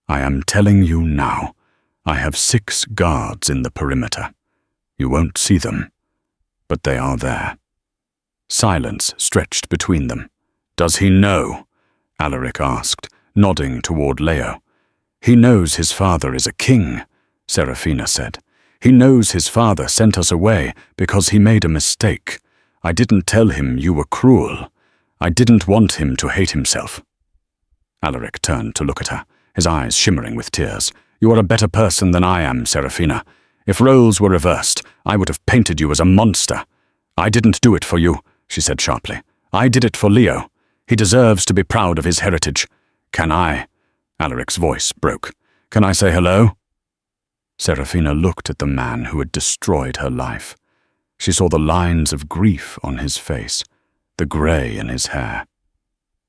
"I am telling you now. I have 6 guards in the perimeter. You won't see them, but they are there." Silence stretched between them. "Does he know?" Alaric asked, nodding toward Leo. "He knows his father is a king," Serafina said. "He knows his father sent us away because he made a mistake. I didn't tell him you were cruel. I didn't want him to hate himself." Alaric turned to look at her, his eyes shimmering with tears. "You are a better person than I am, Serafina. If roles were reversed, I would have painted you as a monster." "I didn't do it for you," she said sharply. "I did it for Leo. He deserves to be proud of his heritage. Can I?" Alaric's voice broke. "Can I say hello?" Serafina looked at the man who had destroyed her life. She saw the lines of grief on his face, the grey in his hair.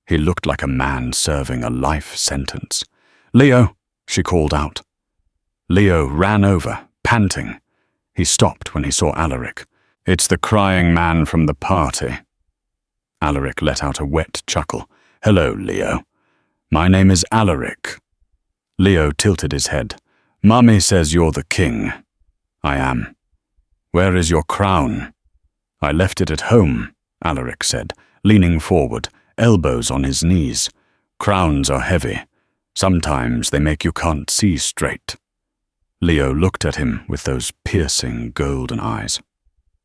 He looked like a man serving a life sentence. "Leo," she called out. Leo ran over, panting. He stopped when he saw Alaric. "It's the crying man from the party." Alaric let out a wet chuckle. "Hello, Leo. My name is Alaric." Leo tilted his head. "Mummy says you're the king." "I am." "Where is your crown?" "I left it at home," Alaric said, leaning forward, elbows on his knees. "Crowns are heavy. Sometimes they make you can't see straight." Leo looked at him with those piercing golden eyes.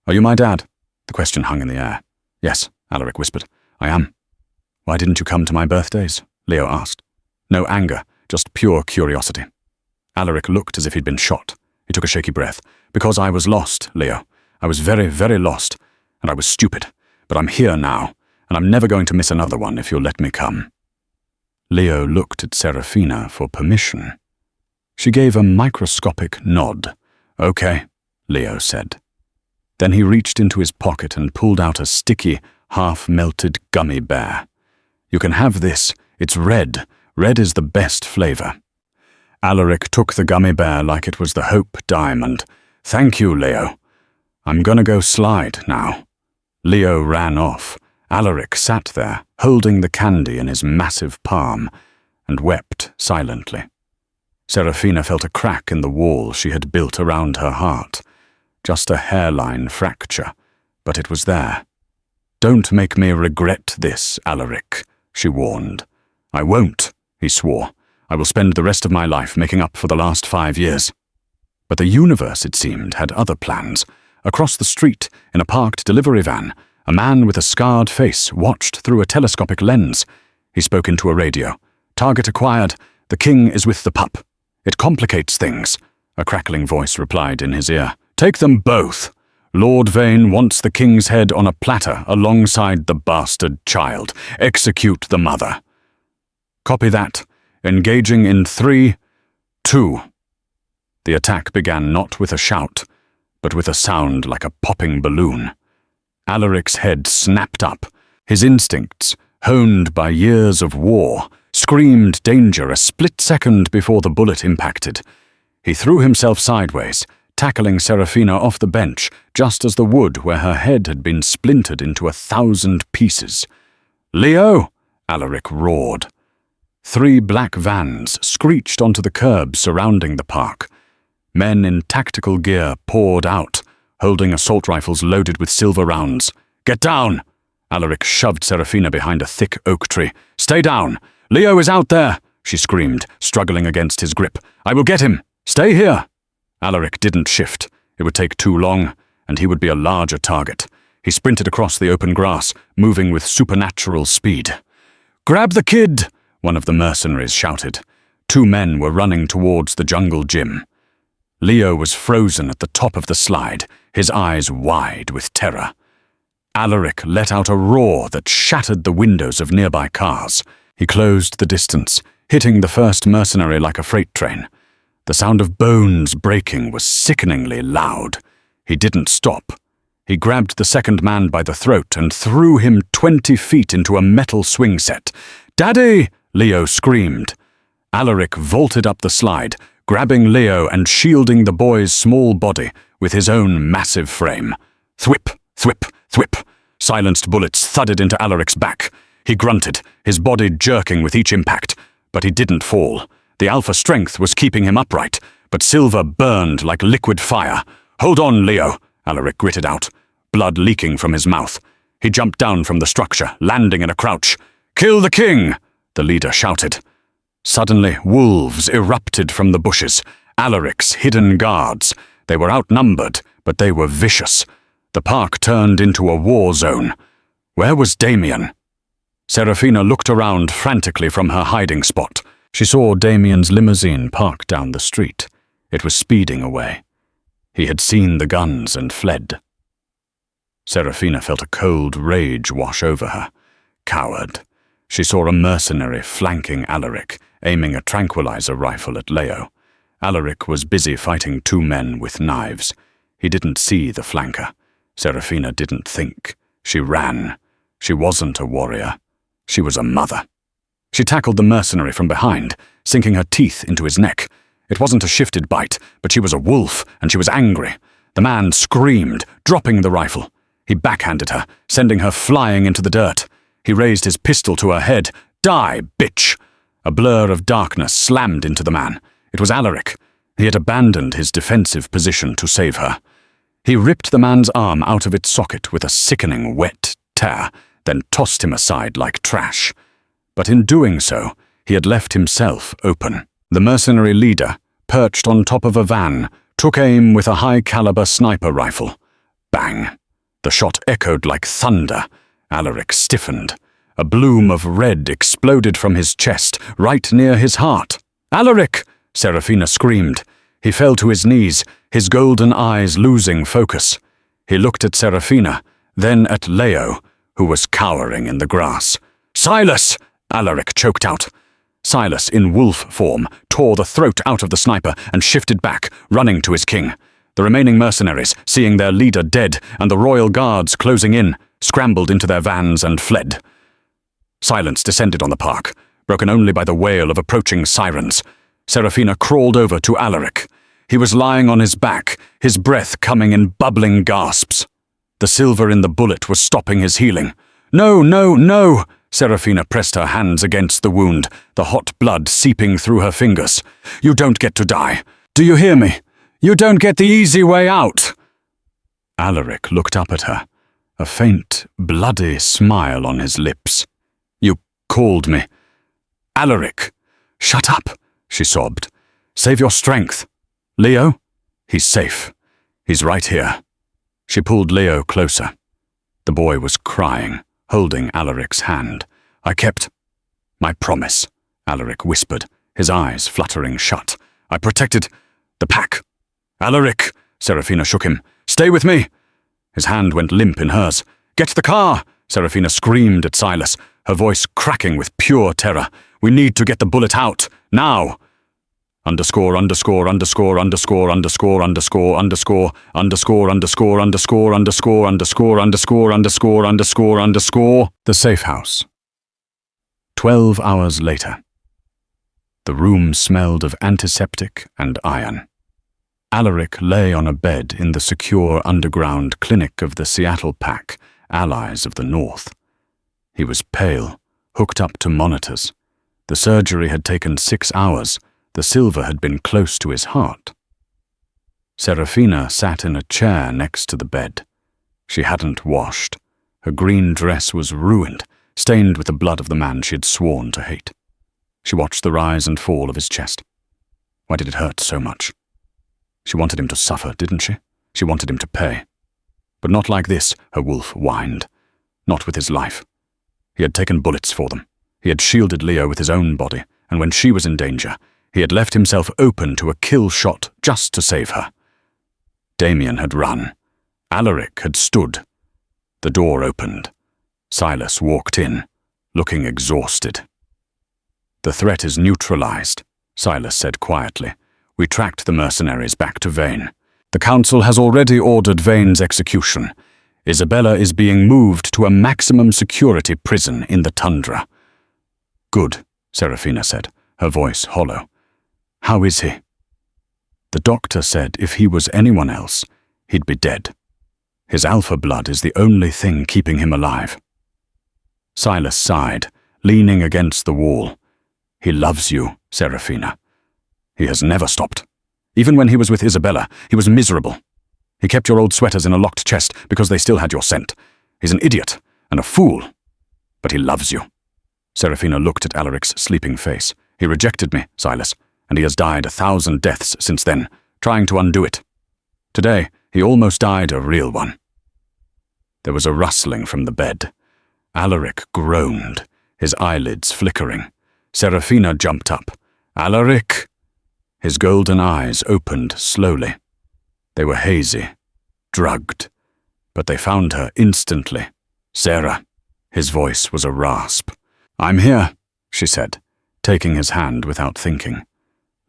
"Are you my dad?" The question hung in the air. "Yes," Alaric whispered. "I am." "Why didn't you come to my birthdays?" Leo asked. No anger, just pure curiosity. Alaric looked as if he'd been shot. He took a shaky breath. "Because I was lost, Leo. I was very, very lost. And I was stupid. But I'm here now, and I'm never going to miss another one if you'll let me come." Leo looked at Serafina for permission. She gave a microscopic nod. "Okay," Leo said. Then he reached into his pocket and pulled out a sticky, half-melted gummy bear. "You can have this. It's red. Red is the best flavor." Alaric took the gummy bear like it was the Hope Diamond. "Thank you, Leo. I'm gonna go slide now." Leo ran off. Alaric sat there, holding the candy in his massive palm, and wept silently. Serafina felt a crack in the wall she had built around her heart. Just a hairline fracture, but it was there. "Don't make me regret this, Alaric," she warned. "I won't," he swore. "I will spend the rest of my life making up for the last 5 years." But the universe, it seemed, had other plans. Across the street, in a parked delivery van, a man with a scarred face watched through a telescopic lens. He spoke into a radio. "Target acquired. The king is with the pup. It complicates things," a crackling voice replied in his ear. "Take them both. Lord Vane wants the king's head on a platter alongside the bastard child. Execute the mother." "Copy that. Engaging in 3, 2. The attack began not with a shout, but with a sound like a popping balloon. Alaric's head snapped up. His instincts, honed by years of war, screamed danger a split second before the bullet impacted. He threw himself sideways, tackling Serafina off the bench just as the wood where her head had been splintered into 1,000 pieces. "Leo!" Alaric roared. 3 black vans screeched onto the curb surrounding the park. Men in tactical gear poured out, holding assault rifles loaded with silver rounds. "Get down!" Alaric shoved Serafina behind a thick oak tree. "Stay down! Leo is out there!" she screamed, struggling against his grip. "I will get him! Stay here!" Alaric didn't shift. It would take too long, and he would be a larger target. He sprinted across the open grass, moving with supernatural speed. "Grab the kid!" one of the mercenaries shouted. 2 men were running towards the jungle gym. Leo was frozen at the top of the slide, his eyes wide with terror. Alaric let out a roar that shattered the windows of nearby cars. He closed the distance, hitting the first mercenary like a freight train. The sound of bones breaking was sickeningly loud. He didn't stop. He grabbed the second man by the throat and threw him 20 feet into a metal swing set. "Daddy!" Leo screamed. Alaric vaulted up the slide, grabbing Leo and shielding the boy's small body with his own massive frame. Thwip, thwip, thwip. Silenced bullets thudded into Alaric's back. He grunted, his body jerking with each impact, but he didn't fall. The alpha strength was keeping him upright, but silver burned like liquid fire. "Hold on, Leo," Alaric gritted out, blood leaking from his mouth. He jumped down from the structure, landing in a crouch. "Kill the king!" the leader shouted. Suddenly, wolves erupted from the bushes, Alaric's hidden guards. They were outnumbered, but they were vicious. The park turned into a war zone. Where was Damien? Serafina looked around frantically from her hiding spot. She saw Damien's limousine parked down the street. It was speeding away. He had seen the guns and fled. Serafina felt a cold rage wash over her. Coward. She saw a mercenary flanking Alaric, aiming a tranquilizer rifle at Leo. Alaric was busy fighting two men with knives. He didn't see the flanker. Serafina didn't think. She ran. She wasn't a warrior. She was a mother. She tackled the mercenary from behind, sinking her teeth into his neck. It wasn't a shifted bite, but she was a wolf, and she was angry. The man screamed, dropping the rifle. He backhanded her, sending her flying into the dirt. He raised his pistol to her head. Die, bitch! A blur of darkness slammed into the man. It was Alaric. He had abandoned his defensive position to save her. He ripped the man's arm out of its socket with a sickening wet tear, then tossed him aside like trash. But in doing so, he had left himself open. The mercenary leader, perched on top of a van, took aim with a high-caliber sniper rifle. Bang! The shot echoed like thunder. Alaric stiffened. A bloom of red exploded from his chest, right near his heart. "Alaric!" Serafina screamed. He fell to his knees, his golden eyes losing focus. He looked at Serafina, then at Leo, who was cowering in the grass. "Silas!" Alaric choked out. Silas, in wolf form, tore the throat out of the sniper and shifted back, running to his king. The remaining mercenaries, seeing their leader dead and the royal guards closing in, scrambled into their vans and fled. Silence descended on the park, broken only by the wail of approaching sirens. Serafina crawled over to Alaric. He was lying on his back, his breath coming in bubbling gasps. The silver in the bullet was stopping his healing. "No, no, no!" Serafina pressed her hands against the wound, the hot blood seeping through her fingers. "You don't get to die. Do you hear me? You don't get the easy way out." Alaric looked up at her, a faint, bloody smile on his lips. "You called me." "Alaric!" "Shut up," she sobbed. "Save your strength. Leo? He's safe. He's right here." She pulled Leo closer. The boy was crying, holding Alaric's hand. "I kept my promise," Alaric whispered, his eyes fluttering shut. "I protected the pack." "Alaric!" Serafina shook him. "Stay with me!" His hand went limp in hers. "Get the car!" Serafina screamed at Silas, her voice cracking with pure terror. "We need to get the bullet out, now!" Underscore, underscore, underscore, underscore, underscore, underscore, underscore, underscore, underscore, underscore, underscore, underscore, underscore, underscore, underscore, underscore. The safe house. 12 hours later. The room smelled of antiseptic and iron. Alaric lay on a bed in the secure underground clinic of the Seattle Pack, allies of the North. He was pale, hooked up to monitors. The surgery had taken 6 hours. The silver had been close to his heart. Serafina sat in a chair next to the bed. She hadn't washed. Her green dress was ruined, stained with the blood of the man she had sworn to hate. She watched the rise and fall of his chest. Why did it hurt so much? She wanted him to suffer, didn't she? She wanted him to pay. But not like this, her wolf whined. Not with his life. He had taken bullets for them. He had shielded Leo with his own body, and when she was in danger, he had left himself open to a kill shot just to save her. Damien had run. Alaric had stood. The door opened. Silas walked in, looking exhausted. "The threat is neutralized," Silas said quietly. "We tracked the mercenaries back to Vane. The council has already ordered Vane's execution. Isabella is being moved to a maximum security prison in the tundra." "Good," Serafina said, her voice hollow. "How is he?" "The doctor said if he was anyone else, he'd be dead. His alpha blood is the only thing keeping him alive." Silas sighed, leaning against the wall. "He loves you, Serafina. He has never stopped. Even when he was with Isabella, he was miserable. He kept your old sweaters in a locked chest because they still had your scent. He's an idiot and a fool, but he loves you." Serafina looked at Alaric's sleeping face. He rejected me, Silas, and he has died 1,000 deaths since then, trying to undo it. Today, he almost died a real one. There was a rustling from the bed. Alaric groaned, his eyelids flickering. Serafina jumped up. "Alaric!" His golden eyes opened slowly. They were hazy, drugged, but they found her instantly. "Sarah." His voice was a rasp. "I'm here," she said, taking his hand without thinking.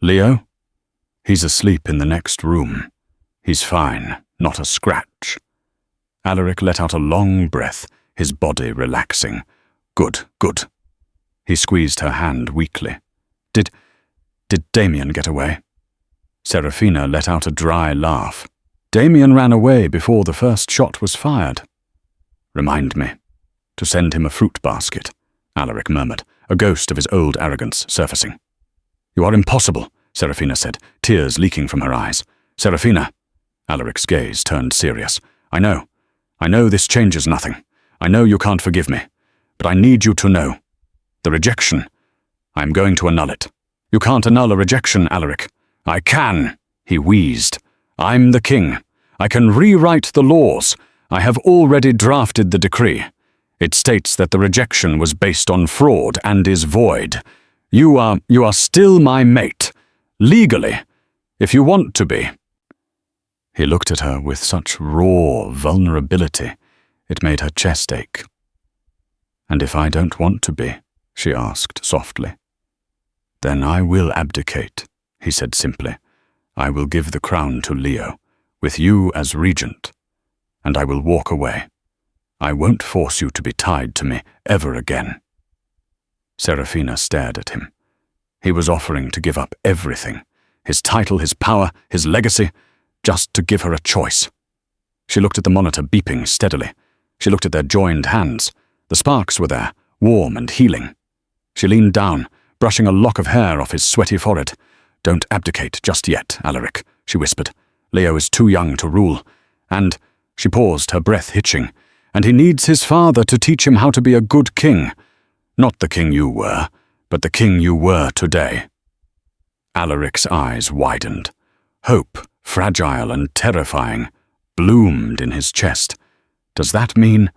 "Leo?" "He's asleep in the next room. He's fine, not a scratch." Alaric let out a long breath, his body relaxing. "Good, good." He squeezed her hand weakly. Did Damien get away?" Serafina let out a dry laugh. "Damien ran away before the first shot was fired." "Remind me." "To send him a fruit basket," Alaric murmured, a ghost of his old arrogance surfacing. "You are impossible," Serafina said, tears leaking from her eyes. "Serafina." Alaric's gaze turned serious. I know this changes nothing. I know you can't forgive me. But I need you to know. The rejection. I am going to annul it." "You can't annul a rejection, Alaric." "I can," he wheezed. "I'm the king. I can rewrite the laws. I have already drafted the decree. It states that the rejection was based on fraud and is void. You are still my mate. Legally. If you want to be." He looked at her with such raw vulnerability, it made her chest ache. "And if I don't want to be?" she asked softly. "Then I will abdicate," he said simply. "I will give the crown to Leo, with you as regent, and I will walk away. I won't force you to be tied to me ever again." Serafina stared at him. He was offering to give up everything, his title, his power, his legacy, just to give her a choice. She looked at the monitor beeping steadily. She looked at their joined hands. The sparks were there, warm and healing. She leaned down, brushing a lock of hair off his sweaty forehead. "Don't abdicate just yet, Alaric," she whispered. "Leo is too young to rule. And," she paused, her breath hitching, "and he needs his father to teach him how to be a good king. Not the king you were, but the king you were today." Alaric's eyes widened. Hope, fragile and terrifying, bloomed in his chest. "Does that mean—"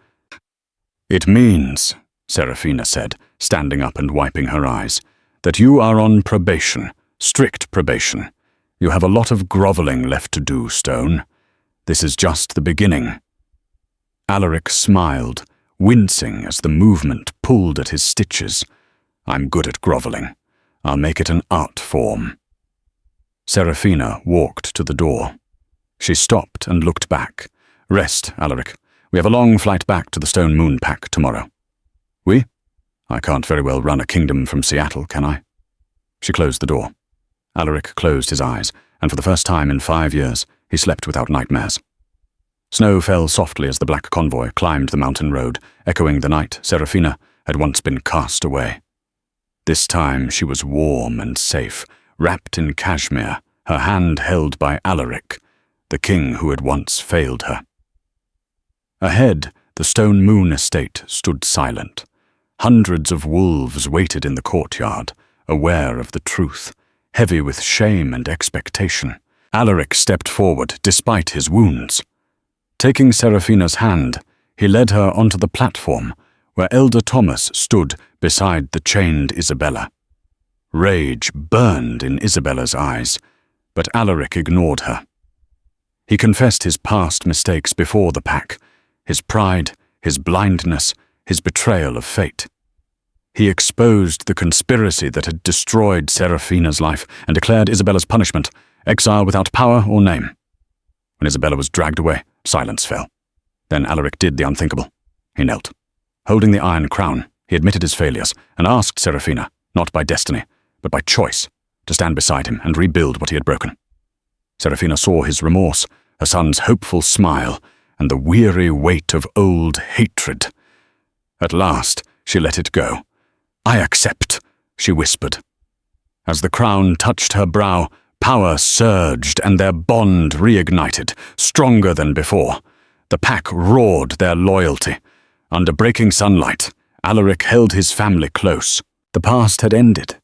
"It means," Serafina said, standing up and wiping her eyes, "that you are on probation, strict probation. You have a lot of groveling left to do, Stone. This is just the beginning." Alaric smiled, wincing as the movement pulled at his stitches. "I'm good at groveling. I'll make it an art form." Serafina walked to the door. She stopped and looked back. "Rest, Alaric. We have a long flight back to the Stone Moon Pack tomorrow." "We? I can't very well run a kingdom from Seattle, can I?" She closed the door. Alaric closed his eyes, and for the first time in 5 years, he slept without nightmares. Snow fell softly as the black convoy climbed the mountain road, echoing the night Serafina had once been cast away. This time she was warm and safe, wrapped in cashmere, her hand held by Alaric, the king who had once failed her. Ahead, the Stone Moon estate stood silent. Hundreds of wolves waited in the courtyard, aware of the truth, heavy with shame and expectation. Alaric stepped forward, despite his wounds. Taking Serafina's hand, he led her onto the platform, where Elder Thomas stood beside the chained Isabella. Rage burned in Isabella's eyes, but Alaric ignored her. He confessed his past mistakes before the pack, his pride, his blindness, his betrayal of fate. He exposed the conspiracy that had destroyed Serafina's life and declared Isabella's punishment, exile without power or name. When Isabella was dragged away, silence fell. Then Alaric did the unthinkable. He knelt. Holding the iron crown, he admitted his failures and asked Serafina, not by destiny, but by choice, to stand beside him and rebuild what he had broken. Serafina saw his remorse, her son's hopeful smile, and the weary weight of old hatred. At last, she let it go. "I accept," she whispered. As the crown touched her brow, power surged and their bond reignited, stronger than before. The pack roared their loyalty. Under breaking sunlight, Alaric held his family close. The past had ended.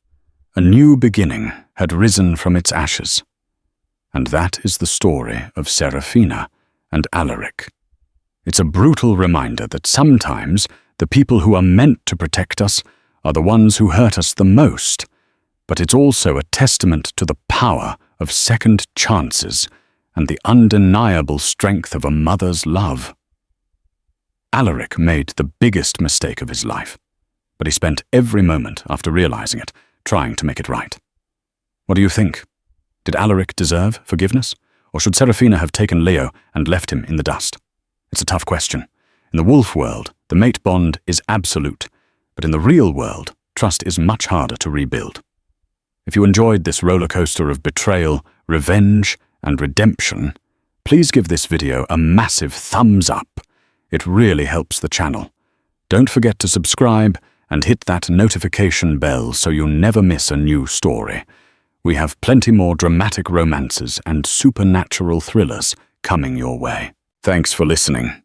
A new beginning had risen from its ashes. And that is the story of Seraphina and Alaric. It's a brutal reminder that sometimes the people who are meant to protect us are the ones who hurt us the most, but it's also a testament to the power of second chances and the undeniable strength of a mother's love. Alaric made the biggest mistake of his life, but he spent every moment after realizing it trying to make it right. What do you think? Did Alaric deserve forgiveness, or should Seraphina have taken Leo and left him in the dust? It's a tough question. In the wolf world, the mate bond is absolute, but in the real world, trust is much harder to rebuild. If you enjoyed this roller coaster of betrayal, revenge, and redemption, please give this video a massive thumbs up. It really helps the channel. Don't forget to subscribe and hit that notification bell so you never miss a new story. We have plenty more dramatic romances and supernatural thrillers coming your way. Thanks for listening.